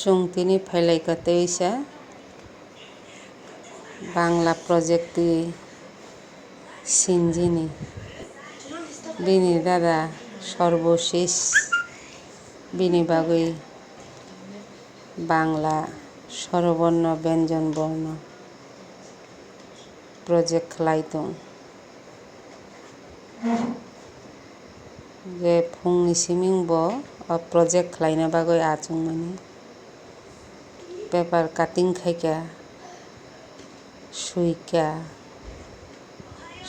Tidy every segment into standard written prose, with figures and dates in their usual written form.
Chungtini phailai kateisa Bangla projecti Sinjini bini dada সর্বশেষ bini bagui Bangla স্বরবর্ণ ব্যঞ্জন বর্ণ project khlaitung je phungni simingbo project khlaina bagui achungmani paper cutting khaika suika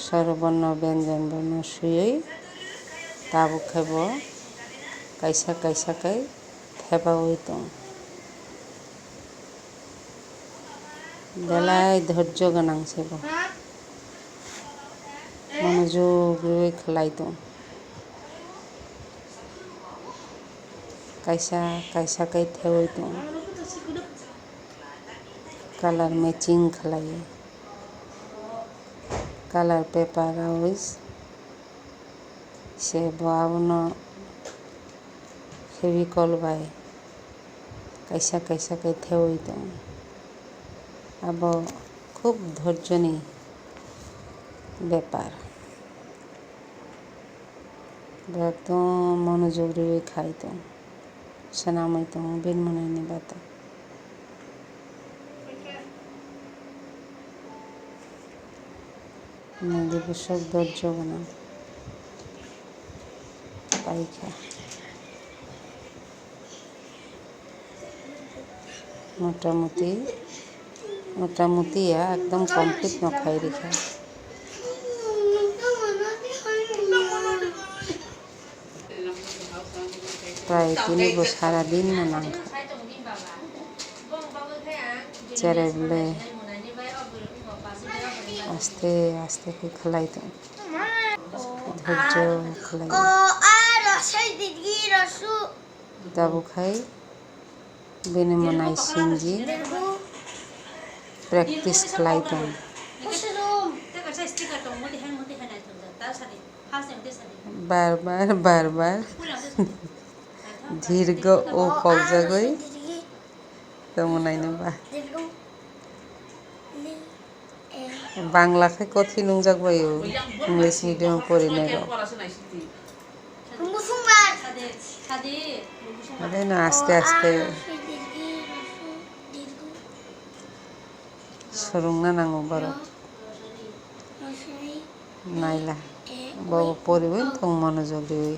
স্বরবর্ণ ব্যঞ্জন বর্ণ সুই তাবো খাইবো kaisa kaisa kai theba hoitong belai dhorjo ganang sebo monojog roi khlaitong kaisa kaisa kai theoitong color matching khlai color paper always sebo abono fevicol bai kaisa kaisa kai theoitong abo khub dhorjo ni ব্যাপার একদম মনোযোগ দিয়ে খাইতাম সেনামাইতাম Ben মনে নিবাতা দিবসক ধৈর্য বানা পাইখা মোটামুটি একদম কমপ্লিট নখাই রেখা প্রায় 3 বছর সারাদিন নাংখা চেরে বলে আস্তে আস্তে খেলাইতাম ধৈর্য খেলাই দাবু খাই বেনে মনাই সিনজি প্র্যাকটিস খেলাইতাম বারবার দীর্ঘ ও কবজাগই তেমনাইনবা বাংলাকে কথি নুংজাগবায়ু ইংলিশ মিডিয়াম পড়ি নেগ আরে না আস্তে আস্তে সরুংনা নাঙ্গো বারো নাইলা বাবা পড়িবেন তো মনোযোগ দিবি